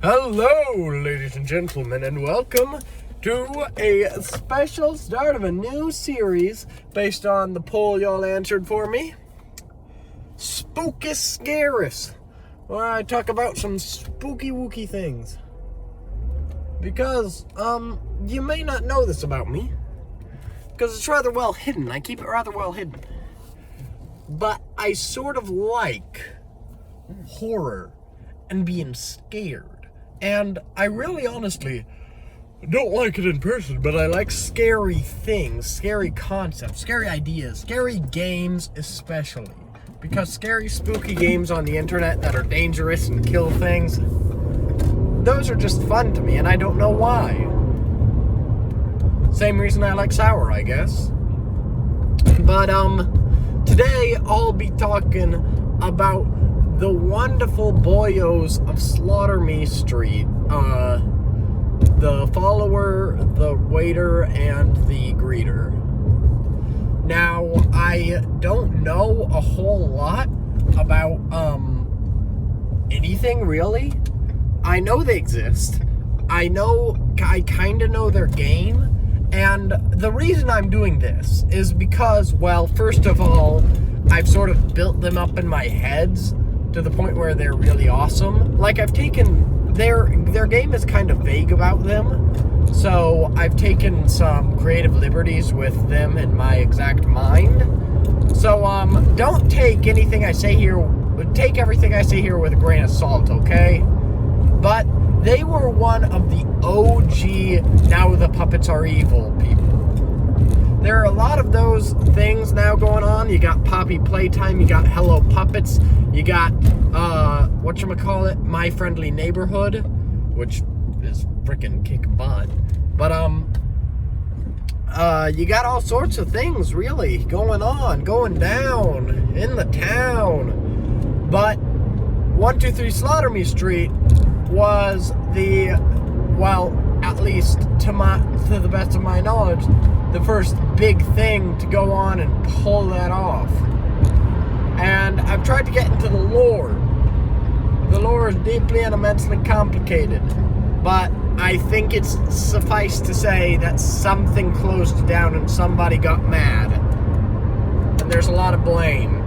Hello, ladies and gentlemen, and welcome to a special start of a new series based on the poll y'all answered for me. Spookus, Scarus, where I talk about some spooky wooky things. Because, you may not know this about me, because it's rather well hidden. I keep it rather well hidden. But I sort of like horror and being scared. And I really honestly don't like it in person, but I like scary things, scary concepts, scary ideas, scary games especially. Because scary, spooky games on the internet that are dangerous and kill things, those are just fun to me, and I don't know why. Same reason I like sour, I guess. But, today I'll be talking about the wonderful boyos of Slaughter Me Street. The follower, the waiter, and the greeter. Now, I don't know a whole lot about, anything really. I know they exist. I kinda know their game. And the reason I'm doing this is because, well, first of all, I've sort of built them up in my heads to the point where they're really awesome. Like, I've taken their game is kind of vague about them, so I've taken some creative liberties with them in my exact mind. So don't take anything I say here, take everything I say here with a grain of salt, okay? But they were one of the OG now the puppets are evil people. There are a lot of those things now going on. You got Poppy Playtime, you got Hello Puppets, you got, whatchamacallit, My Friendly Neighborhood, which is freaking kick butt. But, you got all sorts of things, really, going down in the town. But 123 Slaughter Me Street was the, well, at least to the best of my knowledge, the first big thing to go on and pull that off. And I've tried to get into the lore. The lore is deeply and immensely complicated, but I think it's suffice to say that something closed down and somebody got mad. And there's a lot of blame.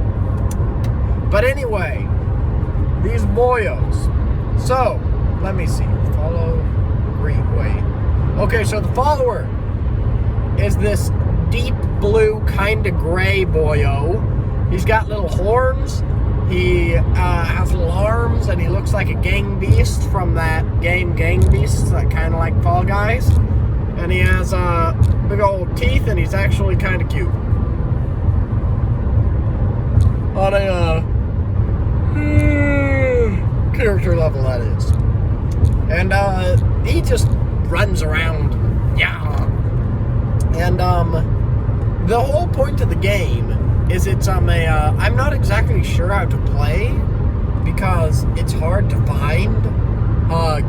But anyway, these boyos. So, let me see. Follow, greet, wait. Okay, so the follower is this deep blue, kind of gray boyo. He's got little horns. He has little arms, and he looks like a gang beast from that game Gang Beasts, that kind of like Fall Guys. And he has big old teeth, and he's actually kind of cute. On a character level, that is. And he just runs around. Yeah. And the whole point of the game is it's I'm not exactly sure how to play because it's hard to find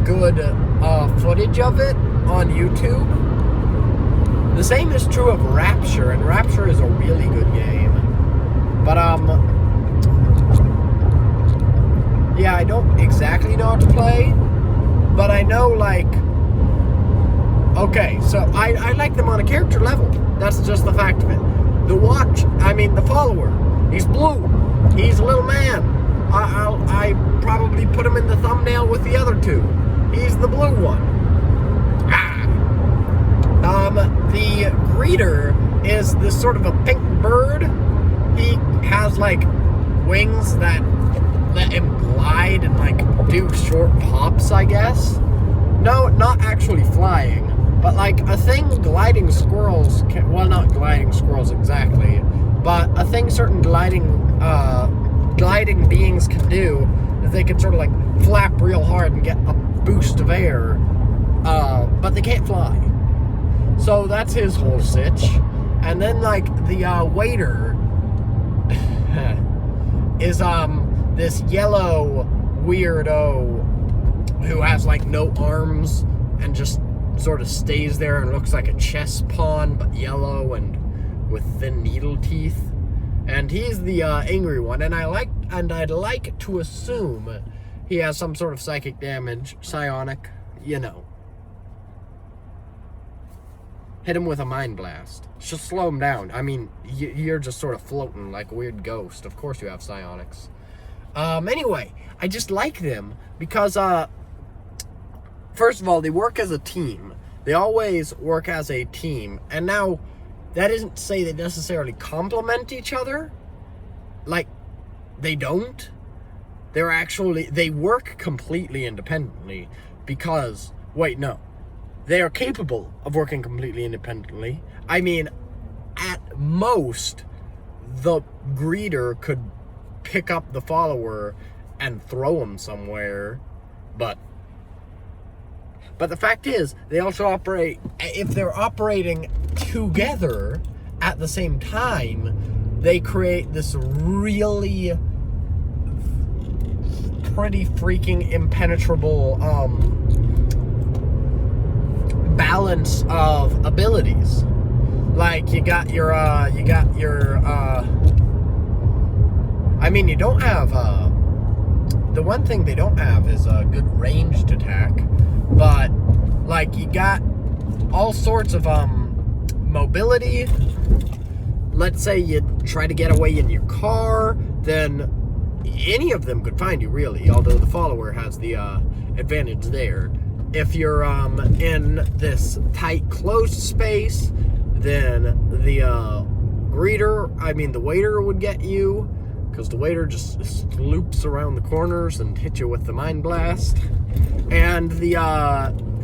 good footage of it on YouTube. The same is true of Rapture, and Rapture is a really good game. But yeah, I don't exactly know how to play, but I know, like, okay, so I like them on a character level. That's just the fact of it. The follower, he's blue. He's a little man. I probably put him in the thumbnail with the other two. He's the blue one. The greeter is this sort of a pink bird. He has, like, wings that let him glide and, like, do short hops, I guess. No, not actually flying. But, like, a thing gliding squirrels can, well, not gliding squirrels exactly, but a thing certain gliding beings can do is they can sort of, like, flap real hard and get a boost of air, but they can't fly. So that's his whole sitch. And then, like, the waiter is this yellow weirdo who has, like, no arms and just sort of stays there and looks like a chess pawn, but yellow and with thin needle teeth. And he's the angry one, and I'd like to assume he has some sort of psychic damage, psionic, you know. Hit him with a mind blast. Just slow him down. I mean, you're just sort of floating like a weird ghost. Of course you have psionics. Anyway, I just like them because, first of all, they work as a team. They always work as a team. And now, that isn't to say they necessarily complement each other. Like, they don't. They work completely independently because, wait, no. They are capable of working completely independently. I mean, at most, the greeter could pick up the follower and throw him somewhere, but the fact is, they also operate, if they're operating together at the same time, they create this really pretty freaking impenetrable balance of abilities. Like, you got your I mean, you don't have, the one thing they don't have is a good ranged attack, but, like, you got all sorts of, mobility. Let's say you try to get away in your car, then any of them could find you, really, although the follower has the, advantage there. If you're, in this tight, closed space, then the, the waiter would get you, because the waiter just loops around the corners and hits you with the mind blast. And the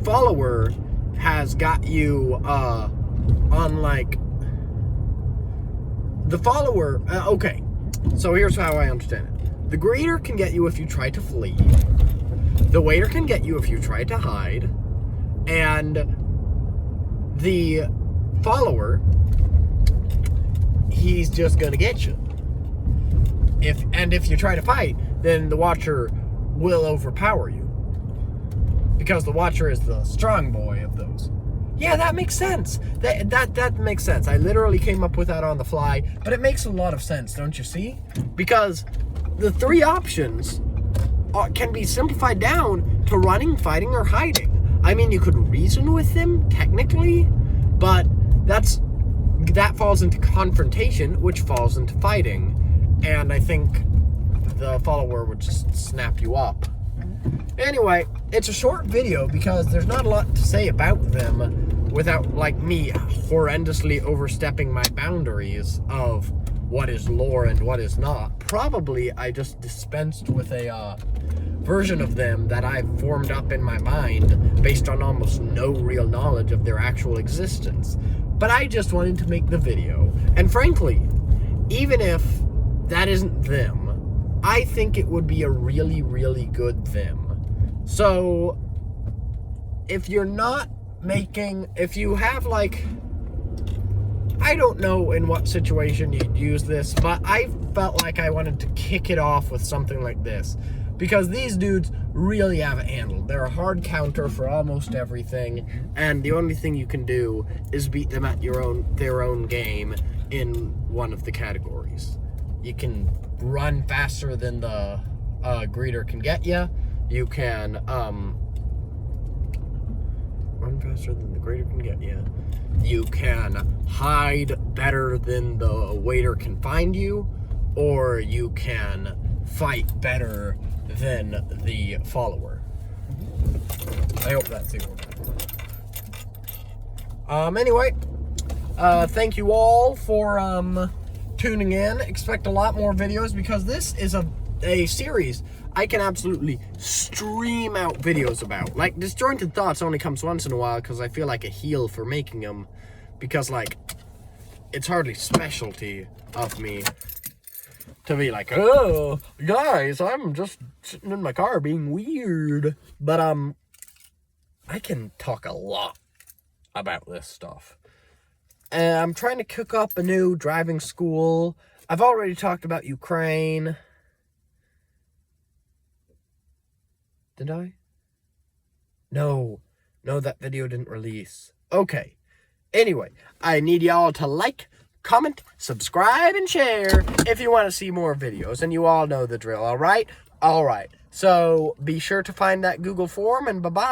follower has got you on, like, the follower, okay, so here's how I understand it. The greeter can get you if you try to flee. The waiter can get you if you try to hide. And the follower, he's just gonna get you. If you try to fight, then the watcher will overpower you, because the watcher is the strong boy of those. Yeah, that makes sense. That makes sense. I literally came up with that on the fly, but it makes a lot of sense, don't you see? Because the three options can be simplified down to running, fighting, or hiding. I mean, you could reason with them technically, but that falls into confrontation, which falls into fighting. And I think the follower would just snap you up. Anyway, it's a short video because there's not a lot to say about them without, like, me horrendously overstepping my boundaries of what is lore and what is not. Probably I just dispensed with a version of them that I've formed up in my mind based on almost no real knowledge of their actual existence. But I just wanted to make the video. And frankly, even if that isn't them, I think it would be a really, really good them. So, if you're not if you have, like, I don't know in what situation you'd use this, but I felt like I wanted to kick it off with something like this, because these dudes really have it handled. They're a hard counter for almost everything, and the only thing you can do is beat them at their own game in one of the categories. You can run faster than the greeter can get you. You can run faster than the greeter can get you. You can hide better than the waiter can find you, or you can fight better than the follower. I hope that's the order. Anyway, thank you all for tuning in. Expect a lot more videos, because this is a series I can absolutely stream out videos about. Like, Disjointed Thoughts only comes once in a while because I feel like a heel for making them, because, like, it's hardly specialty of me to be like, oh, guys, I'm just sitting in my car being weird. But, I can talk a lot about this stuff. I'm trying to cook up a new driving school. I've already talked about Ukraine. Did I? No, that video didn't release. Okay. Anyway, I need y'all to like, comment, subscribe, and share if you want to see more videos. And you all know the drill, alright? All right. So be sure to find that Google form, and bye-bye.